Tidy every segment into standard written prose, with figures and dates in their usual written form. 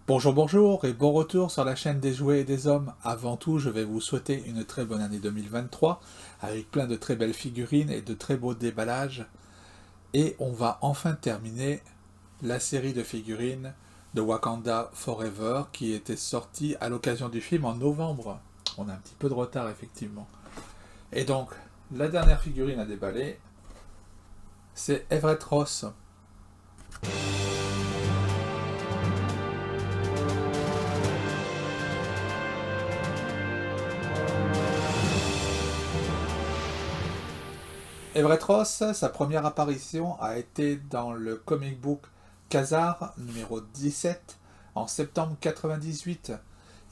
Bonjour, bonjour et bon retour sur la chaîne des jouets et des hommes. Avant tout, je vais vous souhaiter une très bonne année 2023 avec plein de très belles figurines et de très beaux déballages. Et on va enfin terminer la série de figurines de Wakanda Forever qui était sortie à l'occasion du film en novembre. On a un petit peu de retard effectivement. Et donc, la dernière figurine à déballer, c'est Everett Ross. Everett Ross, sa première apparition a été dans le comic book Khazar numéro 17 en septembre 98.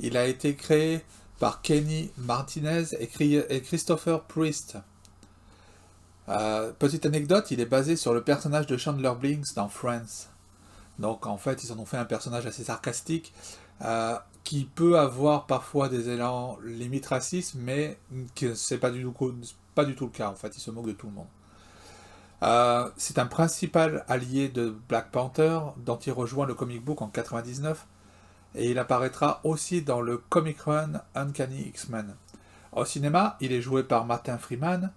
Il a été créé par Kenny Martinez et Christopher Priest. Petite anecdote, il est basé sur le personnage de Chandler Bing dans Friends. Donc en fait, ils en ont fait un personnage assez sarcastique qui peut avoir parfois des élans limite racistes, mais c'est pas du tout le cas. En fait, il se moque de tout le monde. C'est un principal allié de Black Panther, dont il rejoint le comic book en 99, et il apparaîtra aussi dans le comic run Uncanny X-Men. Au cinéma, il est joué par Martin Freeman.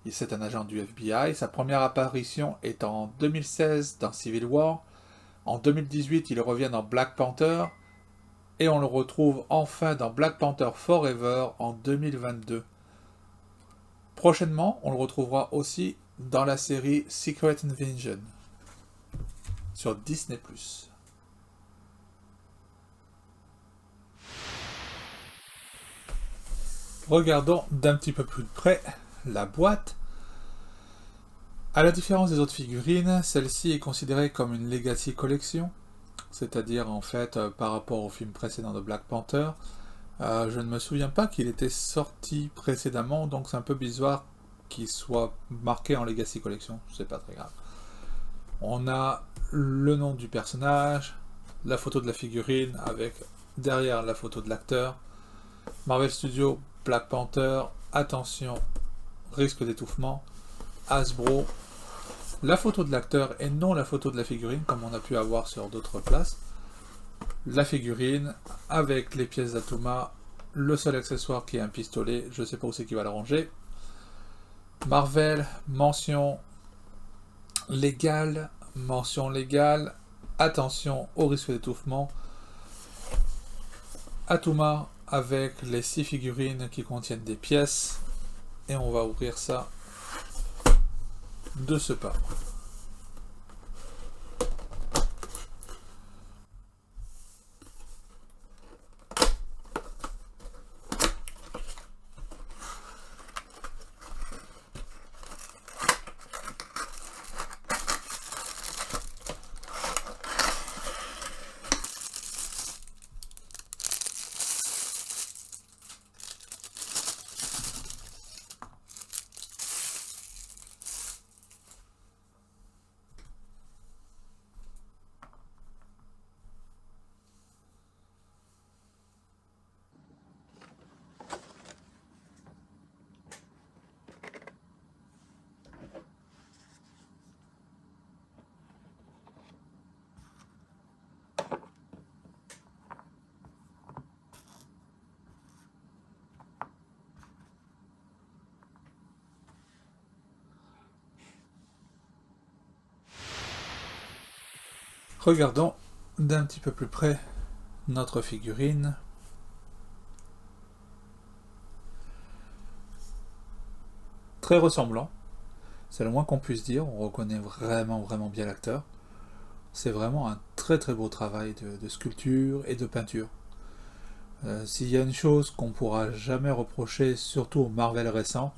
C'est un agent du FBI. Sa première apparition est en 2016 dans Civil War. En 2018, il revient dans Black Panther et on le retrouve enfin dans Black Panther Forever en 2022. Prochainement, on le retrouvera aussi dans la série Secret Invasion sur Disney+. Regardons d'un petit peu plus près la boîte. À la différence des autres figurines, celle-ci est considérée comme une Legacy Collection, c'est-à-dire en fait par rapport au film précédent de Black Panther. Je ne me souviens pas qu'il était sorti précédemment, donc c'est un peu bizarre qu'il soit marqué en Legacy Collection, c'est pas très grave. On a le nom du personnage, la photo de la figurine avec derrière la photo de l'acteur. Marvel Studios, Black Panther, attention, risque d'étouffement, Hasbro, la photo de l'acteur et non la photo de la figurine comme on a pu avoir sur d'autres places. La figurine avec les pièces d'Atuma, le seul accessoire qui est un pistolet, je sais pas où c'est qu'il va le ranger. Marvel, mention légale, attention au risque d'étouffement. Atuma avec les 6 figurines qui contiennent des pièces et on va ouvrir ça de ce pas. Regardons d'un petit peu plus près notre figurine. Très ressemblant, c'est le moins qu'on puisse dire, on reconnaît vraiment bien l'acteur. C'est vraiment un très beau travail de sculpture et de peinture. S'il y a une chose qu'on pourra jamais reprocher, surtout au Marvel récent,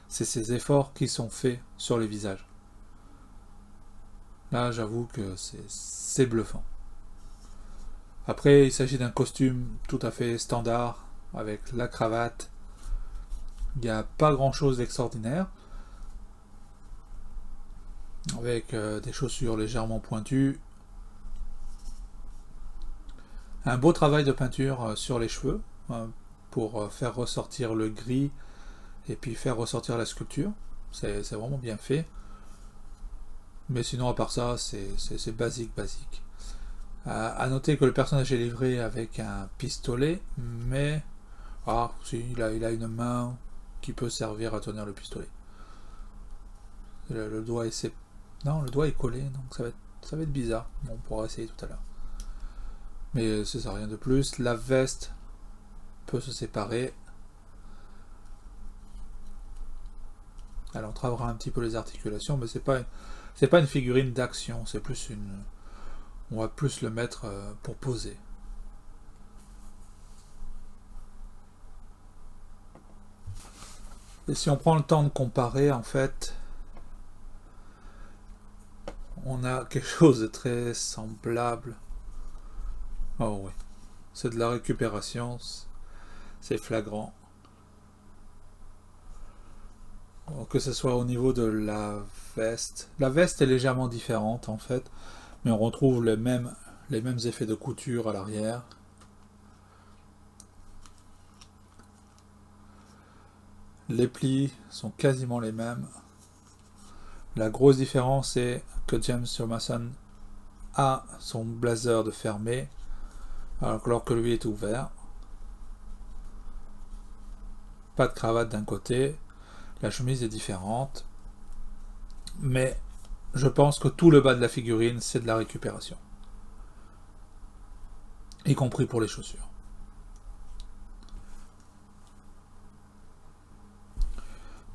c'est ces efforts qui sont faits sur les visages. Là, j'avoue que c'est bluffant. Après, il s'agit d'un costume tout à fait standard, avec la cravate. Il n'y a pas grand-chose d'extraordinaire. Avec des chaussures légèrement pointues. Un beau travail de peinture sur les cheveux, pour faire ressortir le gris et puis faire ressortir la sculpture. C'est vraiment bien fait. Mais sinon, à part ça, c'est basique. À noter que le personnage est livré avec un pistolet, mais si, il a une main qui peut servir à tenir le pistolet. Le doigt est non, le doigt est collé, donc ça va être bizarre. Bon, on pourra essayer tout à l'heure. Mais c'est ça, rien de plus. La veste peut se séparer. Elle entravera un petit peu les articulations, mais c'est pas une figurine d'action, c'est plus une... On va plus le mettre pour poser. Et si on prend le temps de comparer, en fait, on a quelque chose de très semblable. Oh oui, c'est de la récupération, c'est flagrant. Que ce soit au niveau de la veste. La veste est légèrement différente en fait, mais on retrouve les mêmes effets de couture à l'arrière. Les plis sont quasiment les mêmes. La grosse différence est que James Thomason a son blazer de fermé, alors que lui est ouvert. Pas de cravate d'un côté, la chemise est différente, mais je pense que tout le bas de la figurine, c'est de la récupération. Y compris pour les chaussures.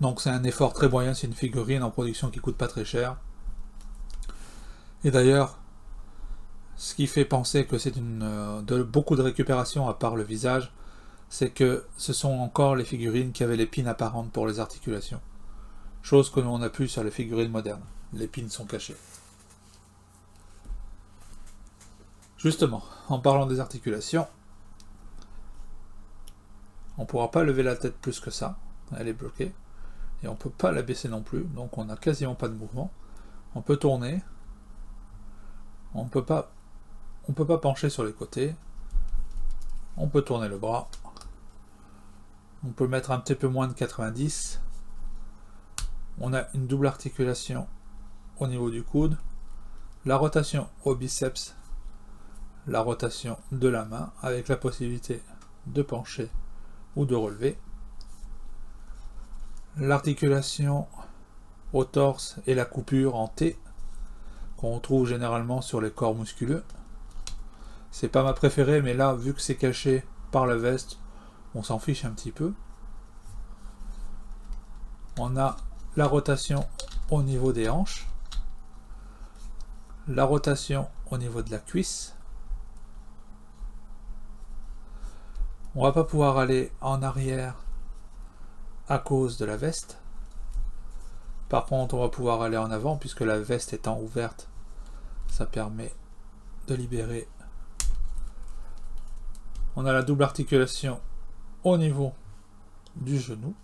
Donc c'est un effort très moyen, c'est une figurine en production qui coûte pas très cher. Et d'ailleurs, ce qui fait penser que c'est beaucoup de récupération à part le visage, c'est que ce sont encore les figurines qui avaient l'épine apparente pour les articulations. Chose que l'on a plus sur les figurines modernes. Les pins sont cachés. Justement, en parlant des articulations, on ne pourra pas lever la tête plus que ça. Elle est bloquée. Et on ne peut pas la baisser non plus. Donc on n'a quasiment pas de mouvement. On peut tourner. On ne peut pas pencher sur les côtés. On peut tourner le bras. On peut mettre un petit peu moins de 90. On a une double articulation au niveau du coude. La rotation au biceps. La rotation de la main avec la possibilité de pencher ou de relever. L'articulation au torse et la coupure en T qu'on retrouve généralement sur les corps musculeux. C'est pas ma préférée, mais là, vu que c'est caché par la veste, on s'en fiche un petit peu. On a la rotation au niveau des hanches, la rotation au niveau de la cuisse. On va pas pouvoir aller en arrière à cause de la veste. Par contre, on va pouvoir aller en avant puisque la veste étant ouverte, ça permet de libérer. On a la double articulation au niveau du genou.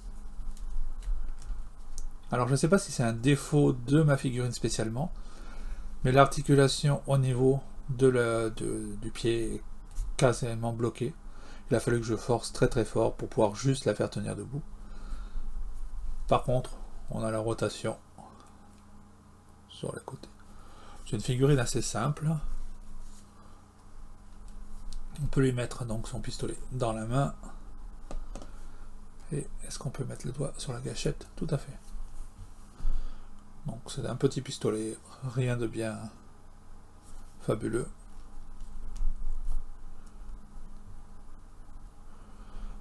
Alors je ne sais pas si c'est un défaut de ma figurine spécialement, mais l'articulation au niveau du pied est quasiment bloquée. Il a fallu que je force très très fort pour pouvoir juste la faire tenir debout. Par contre, on a la rotation sur les côtés. C'est une figurine assez simple. On peut lui mettre donc son pistolet dans la main. Et est-ce qu'on peut mettre le doigt sur la gâchette? Tout à fait. Donc c'est un petit pistolet, rien de bien fabuleux.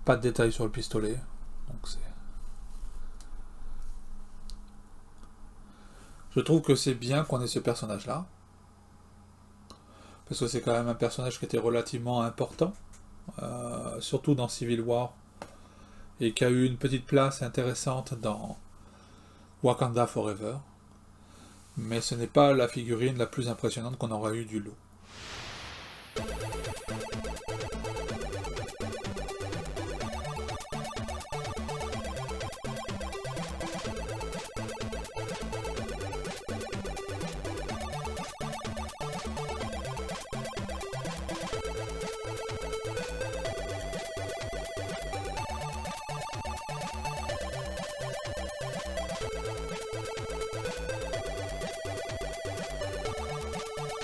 Pas de détails sur le pistolet. Donc je trouve que c'est bien qu'on ait ce personnage-là. Parce que c'est quand même un personnage qui était relativement important. Surtout dans Civil War. Et qui a eu une petite place intéressante dans Wakanda Forever. Mais ce n'est pas la figurine la plus impressionnante qu'on aura eu du lot.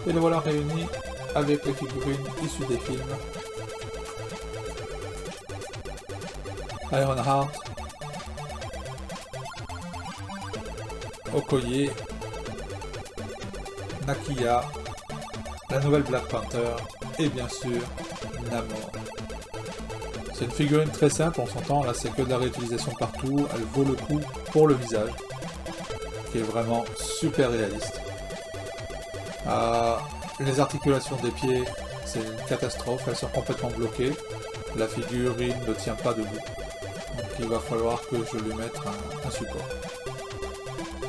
Et le voilà réuni avec les figurines issues des films. Ironheart, Okoye, Nakia, la nouvelle Black Panther et bien sûr Namor. C'est une figurine très simple, on s'entend, là c'est que de la réutilisation partout, elle vaut le coup pour le visage, qui est vraiment super réaliste. Les articulations des pieds, c'est une catastrophe, elles sont complètement bloquées, la figurine ne tient pas debout, donc il va falloir que je lui mette un support.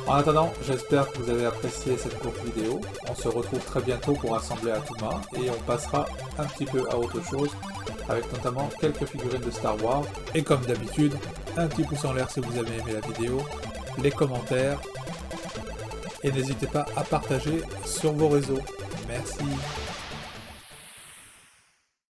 En attendant, j'espère que vous avez apprécié cette courte vidéo, on se retrouve très bientôt pour assembler Atuma, et on passera un petit peu à autre chose, avec notamment quelques figurines de Star Wars, et comme d'habitude, un petit pouce en l'air si vous avez aimé la vidéo, les commentaires, et n'hésitez pas à partager sur vos réseaux. Merci.